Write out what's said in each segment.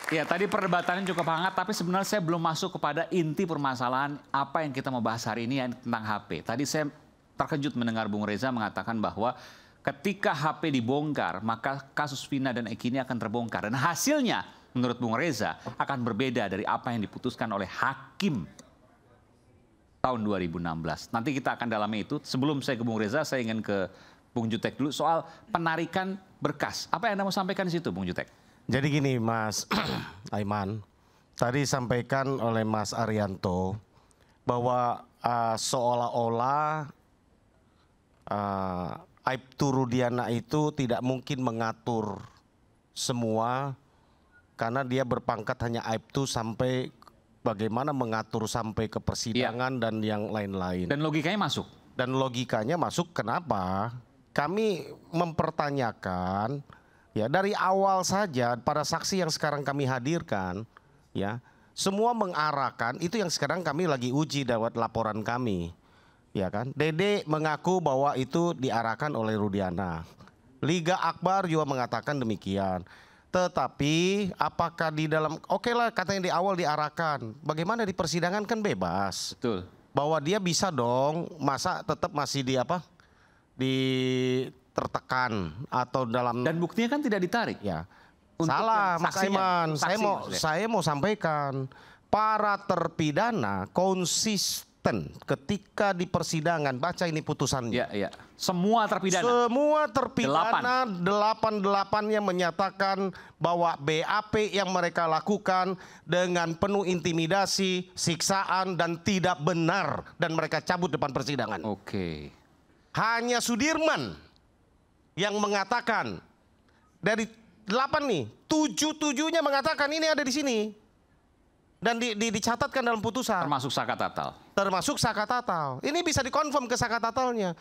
Ya, tadi perdebatannya cukup hangat, tapi sebenarnya saya belum masuk kepada inti permasalahan apa yang kita mau bahas hari ini tentang HP. Tadi saya terkejut mendengar Bung Reza mengatakan bahwa ketika HP dibongkar, maka kasus Vina dan Eki ini akan terbongkar. Dan hasilnya, menurut Bung Reza, akan berbeda dari apa yang diputuskan oleh hakim tahun 2016. Nanti kita akan dalami itu. Sebelum saya ke Bung Reza, saya ingin ke Bung Jutek dulu soal penarikan berkas. Apa yang Anda mau sampaikan di situ, Bung Jutek? Jadi gini Mas Aiman, tadi sampaikan oleh Mas Arianto bahwa seolah-olah Aibtu Rudiana itu tidak mungkin mengatur semua karena dia berpangkat hanya Aibtu sampai bagaimana mengatur sampai ke persidangan dan yang lain-lain. Dan logikanya masuk? Dan logikanya masuk, kenapa? Kami mempertanyakan ya dari awal saja para saksi yang sekarang kami hadirkan ya semua mengarahkan itu yang sekarang kami lagi uji lewat laporan kami ya kan. Dede mengaku bahwa itu diarahkan oleh Rudiana. Liga Akbar juga mengatakan demikian. Tetapi apakah di dalam oke lah katanya di awal diarahkan. Bagaimana di persidangan kan bebas. Betul. Bahwa dia bisa dong masa tetap masih di apa? Di tertekan atau dalam dan buktinya kan tidak ditarik ya. Salah Mas Aiman, saya mau sampaikan para terpidana konsisten ketika di persidangan, baca ini putusannya. Ya, ya. Semua terpidana. Semua terpidana 8-8-nya menyatakan bahwa BAP yang mereka lakukan dengan penuh intimidasi, siksaan dan tidak benar dan mereka cabut depan persidangan. Oke. Hanya Sudirman yang mengatakan dari 8 nih, 7-7-nya mengatakan ini ada di sini. Dan dicatatkan dalam putusan. Termasuk Saka Tatal. Termasuk Saka Tatal. Ini bisa dikonfirm ke Saka Tatalnya.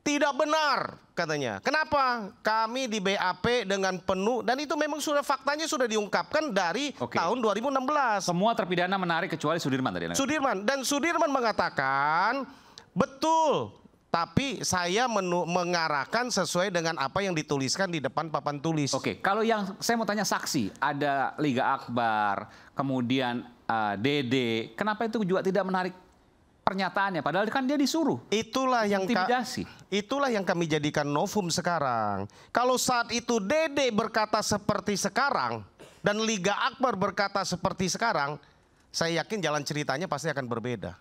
Tidak benar katanya. Kenapa? Kami di BAP dengan penuh dan itu memang sudah faktanya sudah diungkapkan dari tahun 2016. Semua terpidana menarik kecuali Sudirman tadi. Sudirman dan Sudirman mengatakan betul. Tapi saya mengarahkan sesuai dengan apa yang dituliskan di depan papan tulis. Oke, kalau yang saya mau tanya saksi, ada Liga Akbar, kemudian Dede, kenapa itu juga tidak menarik pernyataannya? Padahal kan dia disuruh. Itulah yang kami jadikan novum sekarang. Kalau saat itu Dede berkata seperti sekarang dan Liga Akbar berkata seperti sekarang, saya yakin jalan ceritanya pasti akan berbeda.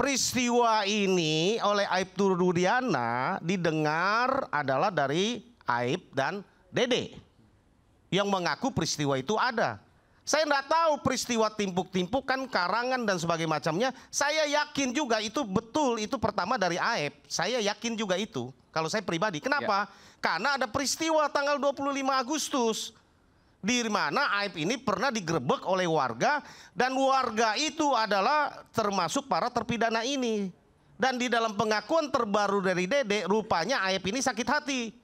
Peristiwa ini oleh Aibtu Rudiana didengar adalah dari Aib dan Dede yang mengaku peristiwa itu ada. Saya tidak tahu peristiwa timpuk-timpukan, karangan dan sebagainya macamnya. Saya yakin juga itu betul, itu pertama dari Aib. Saya yakin juga itu. Kalau saya pribadi, kenapa? Karena ada peristiwa tanggal 25 Agustus. Di mana Aib ini pernah digerebek oleh warga dan warga itu adalah termasuk para terpidana ini. Dan di dalam pengakuan terbaru dari Dede, rupanya Aib ini sakit hati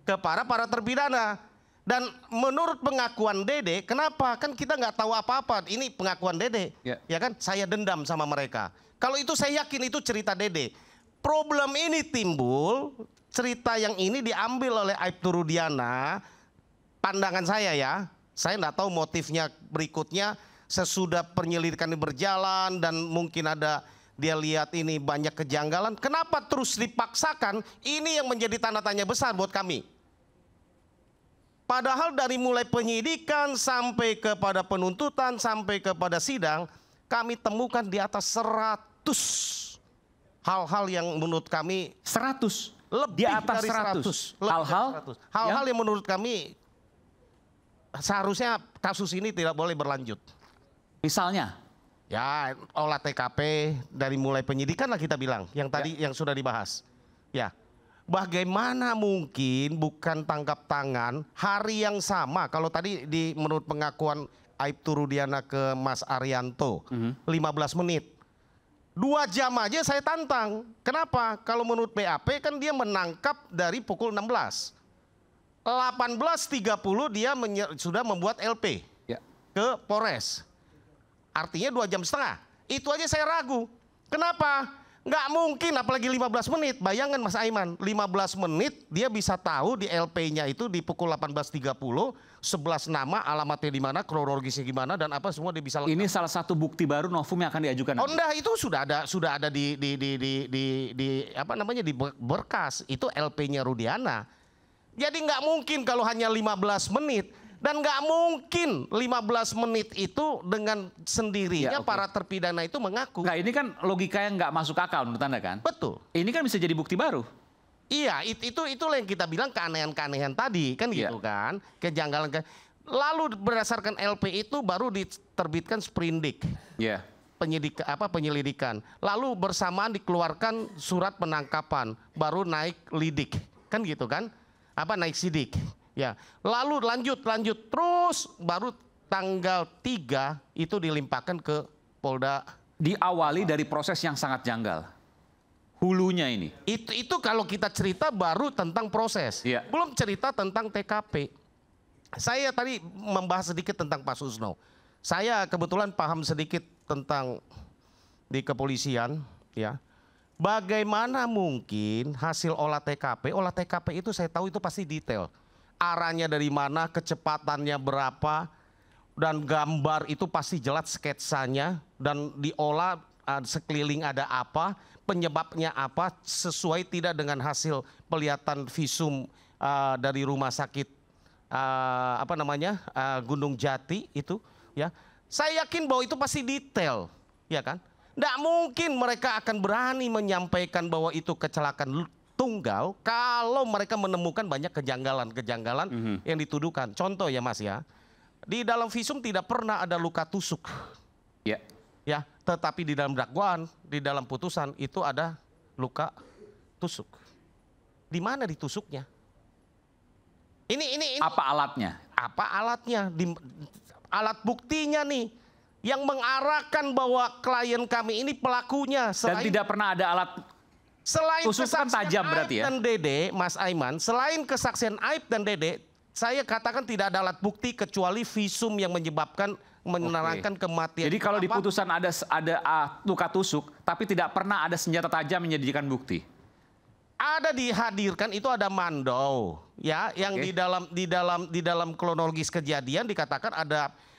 kepada para terpidana. Dan menurut pengakuan Dede, kenapa? Kan kita nggak tahu apa-apa. Ini pengakuan Dede, ya kan? Saya dendam sama mereka. Kalau itu saya yakin itu cerita Dede. Problem ini timbul, cerita yang ini diambil oleh Aibtu Rudiana. Pandangan saya ya, saya nggak tahu motifnya berikutnya sesudah penyelidikan ini berjalan dan mungkin ada dia lihat ini banyak kejanggalan. Kenapa terus dipaksakan? Ini yang menjadi tanda tanya besar buat kami. Padahal dari mulai penyidikan sampai kepada penuntutan sampai kepada sidang, kami temukan di atas 100 hal-hal yang menurut kami 100 lebih di atas dari 100 hal-hal yang menurut kami seharusnya kasus ini tidak boleh berlanjut. Misalnya? Ya, olah TKP dari mulai penyidikan lah kita bilang, yang tadi yang sudah dibahas. Ya, bagaimana mungkin bukan tangkap tangan hari yang sama, kalau tadi menurut pengakuan Aibtu Rudiana ke Mas Arianto, 15 menit. 2 jam aja saya tantang. Kenapa? Kalau menurut BAP kan dia menangkap dari pukul 16. 18.30 dia sudah membuat LP ke Polres. Artinya 2,5 jam. Itu aja saya ragu. Kenapa? Nggak mungkin, apalagi 15 menit. Bayangkan Mas Aiman, 15 menit dia bisa tahu di LP-nya itu di pukul 18.30, 11 nama, alamatnya di mana, kronologisnya gimana, dan apa semua dia bisa lengkap. Ini salah satu bukti baru novum yang akan diajukan. Oh enggak, itu sudah ada di apa namanya, di berkas. Itu LP-nya Rudiana. Jadi nggak mungkin kalau hanya 15 menit. Dan nggak mungkin 15 menit itu dengan sendirinya para terpidana itu mengaku. Nah, ini kan logika yang nggak masuk akal menurut Anda kan? Betul. Ini kan bisa jadi bukti baru. Iya, itulah yang kita bilang keanehan-keanehan tadi kan gitu kan. Kejanggalan. Lalu berdasarkan LP itu baru diterbitkan sprindik. Iya. Penyelidikan. Lalu bersamaan dikeluarkan surat penangkapan, baru naik lidik. Kan gitu kan? Naik sidik. Ya, lalu lanjut terus baru tanggal 3 itu dilimpahkan ke Polda. Diawali dari proses yang sangat janggal. Hulunya ini. Itu kalau kita cerita baru tentang proses. Ya. Belum cerita tentang TKP. Saya tadi membahas sedikit tentang Pak Susno. Saya kebetulan paham sedikit tentang di kepolisian, ya. Bagaimana mungkin hasil olah TKP itu saya tahu itu pasti detail. Arahnya dari mana, kecepatannya berapa, dan gambar itu pasti jelas sketsanya, dan diolah sekeliling ada apa, penyebabnya apa, sesuai tidak dengan hasil pelihatan visum dari rumah sakit Gunung Jati itu, ya. Saya yakin bahwa itu pasti detail, ya kan? Nggak mungkin mereka akan berani menyampaikan bahwa itu kecelakaan tunggal kalau mereka menemukan banyak kejanggalan-kejanggalan yang dituduhkan. Contoh ya Mas ya, di dalam visum tidak pernah ada luka tusuk. Ya. Ya, tetapi di dalam dakwaan, di dalam putusan itu ada luka tusuk. Di mana ditusuknya? Ini apa alatnya? Apa alatnya? Alat buktinya nih yang mengarahkan bahwa klien kami ini pelakunya. Dan tidak pernah ada alat. Selain kesaksian tajam berarti ya. Dan Dede, Mas Aiman, selain kesaksian Aib dan Dede, saya katakan tidak ada alat bukti kecuali visum yang menerangkan kematian. Jadi kalau di putusan ada luka tusuk, tapi tidak pernah ada senjata tajam menjadikan bukti. Ada dihadirkan itu ada mandau, ya, yang di dalam kronologis kejadian dikatakan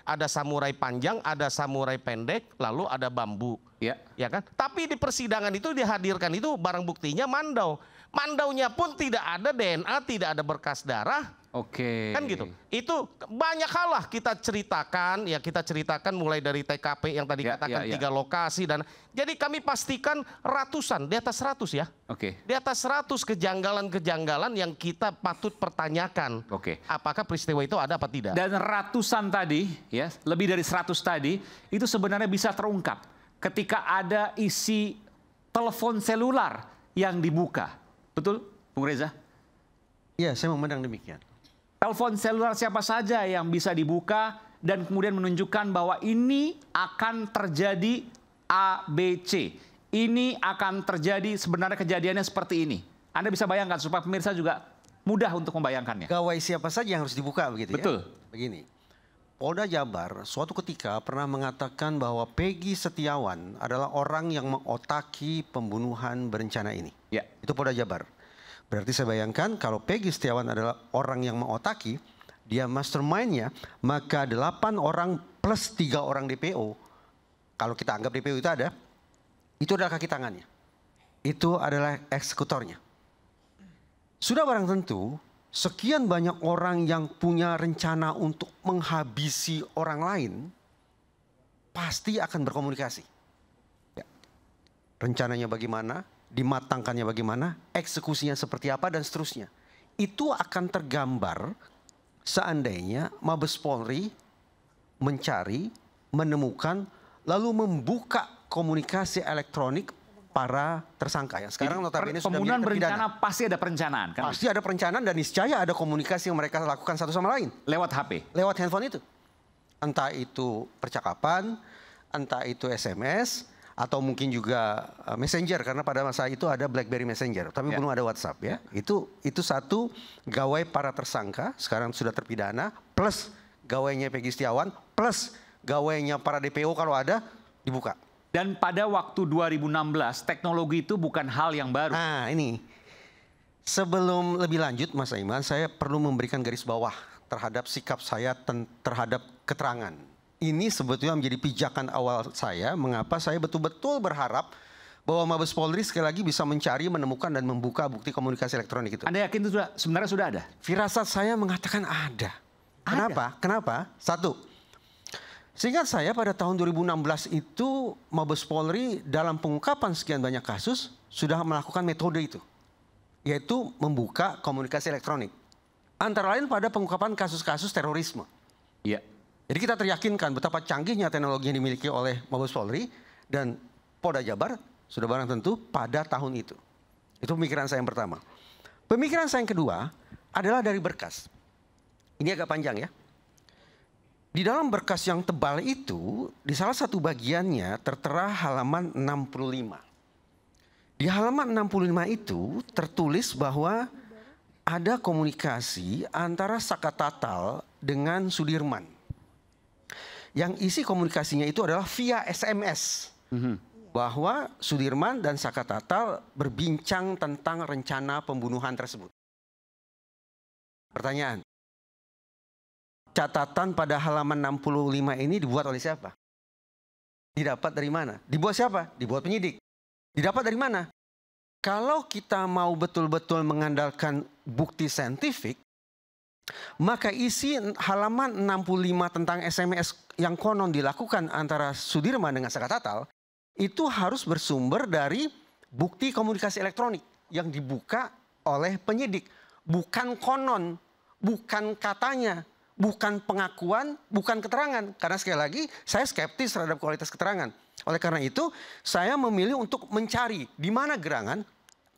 ada samurai panjang, ada samurai pendek, lalu ada bambu. Ya kan? Tapi di persidangan itu dihadirkan itu barang buktinya mandau. Mandaunya pun tidak ada DNA, tidak ada berkas darah. Kan gitu. Itu banyak hal lah kita ceritakan, ya kita ceritakan mulai dari TKP yang tadi katakan 3 lokasi dan jadi kami pastikan ratusan, di atas 100 ya. Di atas 100 kejanggalan-kejanggalan yang kita patut pertanyakan. Apakah peristiwa itu ada apa tidak? Dan ratusan tadi, ya, lebih dari 100 tadi itu sebenarnya bisa terungkap ketika ada isi telepon selular yang dibuka. Betul, Bung Reza? Iya, saya memandang demikian. Telepon selular siapa saja yang bisa dibuka dan kemudian menunjukkan bahwa ini akan terjadi ABC. Ini akan terjadi sebenarnya kejadiannya seperti ini. Anda bisa bayangkan supaya pemirsa juga mudah untuk membayangkannya. Gawai siapa saja yang harus dibuka begitu ya? Betul. Begini. Polda Jabar suatu ketika pernah mengatakan bahwa Peggy Setiawan adalah orang yang mengotaki pembunuhan berencana ini. Ya. Itu Polda Jabar. Berarti saya bayangkan kalau Peggy Setiawan adalah orang yang mengotaki, dia mastermind-nya, maka 8 orang plus 3 orang DPO, kalau kita anggap DPO itu ada, itu adalah kaki tangannya. Itu adalah eksekutornya. Sudah barang tentu, sekian banyak orang yang punya rencana untuk menghabisi orang lain, pasti akan berkomunikasi. Ya. Rencananya bagaimana, dimatangkannya bagaimana, eksekusinya seperti apa, dan seterusnya. Itu akan tergambar seandainya Mabes Polri mencari, menemukan, lalu membuka komunikasi elektronik para tersangka. Yang sekarang notabene sudah pembunuhan menjadi terpidana. berencana pasti ada perencanaan. Kan? Pasti ada perencanaan dan niscaya ada komunikasi yang mereka lakukan satu sama lain. Lewat HP? Lewat handphone itu. Entah itu percakapan, entah itu SMS, atau mungkin juga Messenger, karena pada masa itu ada BlackBerry Messenger, tapi belum ada WhatsApp ya. Itu satu gawai para tersangka, sekarang sudah terpidana, plus gawainya Peggy Setiawan, plus gawainya para DPO kalau ada, dibuka. Dan pada waktu 2016, teknologi itu bukan hal yang baru. Nah ini, sebelum lebih lanjut Mas Aiman, saya perlu memberikan garis bawah terhadap sikap saya terhadap keterangan. Ini sebetulnya menjadi pijakan awal saya, mengapa saya betul-betul berharap bahwa Mabes Polri sekali lagi bisa mencari, menemukan, dan membuka bukti komunikasi elektronik itu. Anda yakin itu sebenarnya sudah ada? Firasat saya mengatakan ada. Kenapa? Kenapa? Satu, seingat saya pada tahun 2016 itu Mabes Polri dalam pengungkapan sekian banyak kasus sudah melakukan metode itu. Yaitu membuka komunikasi elektronik. Antara lain pada pengungkapan kasus-kasus terorisme. Iya. Jadi kita teryakinkan betapa canggihnya teknologi yang dimiliki oleh Mabes Polri dan Polda Jabar sudah barang tentu pada tahun itu. Itu pemikiran saya yang pertama. Pemikiran saya yang kedua adalah dari berkas. Ini agak panjang ya. Di dalam berkas yang tebal itu, di salah satu bagiannya tertera halaman 65. Di halaman 65 itu tertulis bahwa ada komunikasi antara Saka Tatal dengan Sudirman. Yang isi komunikasinya itu adalah via SMS. Bahwa Sudirman dan Saka Tatal berbincang tentang rencana pembunuhan tersebut. Pertanyaan. Catatan pada halaman 65 ini dibuat oleh siapa? Didapat dari mana? Dibuat siapa? Dibuat penyidik. Didapat dari mana? Kalau kita mau betul-betul mengandalkan bukti saintifik, maka isi halaman 65 tentang SMS yang konon dilakukan antara Sudirman dengan Saka Tatal itu harus bersumber dari bukti komunikasi elektronik yang dibuka oleh penyidik. Bukan konon, bukan katanya, bukan pengakuan, bukan keterangan. Karena sekali lagi saya skeptis terhadap kualitas keterangan. Oleh karena itu saya memilih untuk mencari di mana gerangan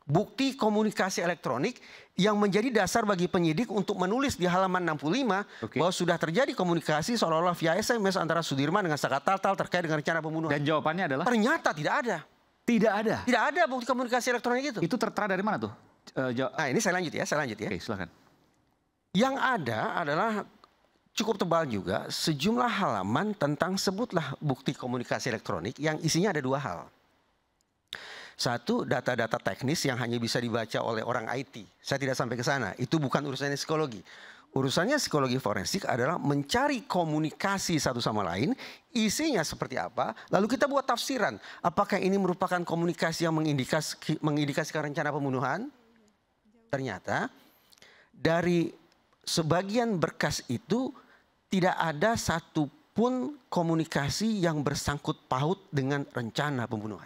bukti komunikasi elektronik yang menjadi dasar bagi penyidik untuk menulis di halaman 65 bahwa sudah terjadi komunikasi seolah-olah via SMS antara Sudirman dengan Saka Tatal terkait dengan rencana pembunuhan. Dan jawabannya adalah? Ternyata tidak ada. Tidak ada? Tidak ada bukti komunikasi elektronik itu. Itu tertera dari mana tuh? Nah ini saya lanjut ya, Oke, silakan. Yang ada adalah cukup tebal juga sejumlah halaman tentang sebutlah bukti komunikasi elektronik yang isinya ada dua hal. Satu, data-data teknis yang hanya bisa dibaca oleh orang IT. Saya tidak sampai ke sana. Itu bukan urusannya psikologi. Urusannya psikologi forensik adalah mencari komunikasi satu sama lain, isinya seperti apa, lalu kita buat tafsiran. Apakah ini merupakan komunikasi yang mengindikasikan rencana pembunuhan? Ternyata dari sebagian berkas itu tidak ada satupun komunikasi yang bersangkut paut dengan rencana pembunuhan.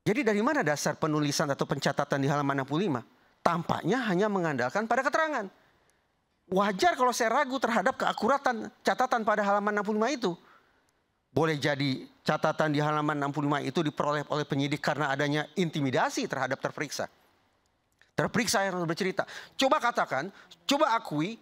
Jadi dari mana dasar penulisan atau pencatatan di halaman 65? Tampaknya hanya mengandalkan pada keterangan. Wajar kalau saya ragu terhadap keakuratan catatan pada halaman 65 itu. Boleh jadi catatan di halaman 65 itu diperoleh oleh penyidik karena adanya intimidasi terhadap terperiksa. Terperiksa yang bercerita. Coba katakan, coba akui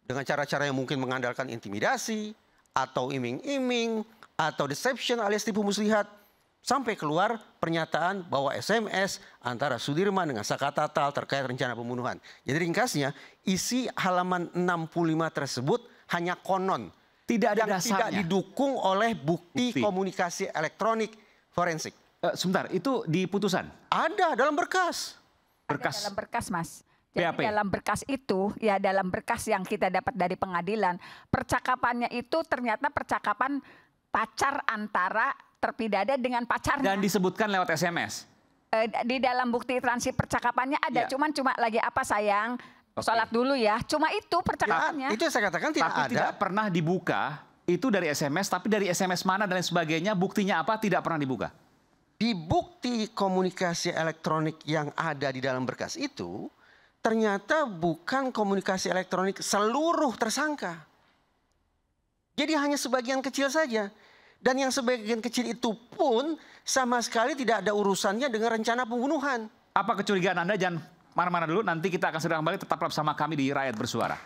dengan cara-cara yang mungkin mengandalkan intimidasi atau iming-iming atau deception alias tipu muslihat. Sampai keluar pernyataan bahwa SMS antara Sudirman dengan Saka Tatal terkait rencana pembunuhan. Jadi ringkasnya, isi halaman 65 tersebut hanya konon. Tidak ada yang dasarnya. Tidak didukung oleh bukti komunikasi elektronik forensik. Sebentar, itu di putusan? Ada dalam berkas. Ada dalam berkas, Mas. Jadi BAP. dalam berkas itu, ya dalam berkas yang kita dapat dari pengadilan, percakapannya itu ternyata percakapan pacar antara terpidana dengan pacarnya. Dan disebutkan lewat SMS? Di dalam bukti transkrip percakapannya ada, cuma lagi apa sayang, sholat dulu ya. Cuma itu percakapannya. Itu yang saya katakan tidak tapi ada. tidak pernah dibuka, itu dari SMS, tapi dari SMS mana dan lain sebagainya, buktinya apa tidak pernah dibuka? Di bukti komunikasi elektronik yang ada di dalam berkas itu, ternyata bukan komunikasi elektronik seluruh tersangka. Jadi hanya sebagian kecil saja. Dan yang sebagian kecil itu pun sama sekali tidak ada urusannya dengan rencana pembunuhan. Apa kecurigaan Anda? Jangan mana-mana dulu, nanti kita akan segera kembali, tetaplah bersama kami di Rakyat Bersuara.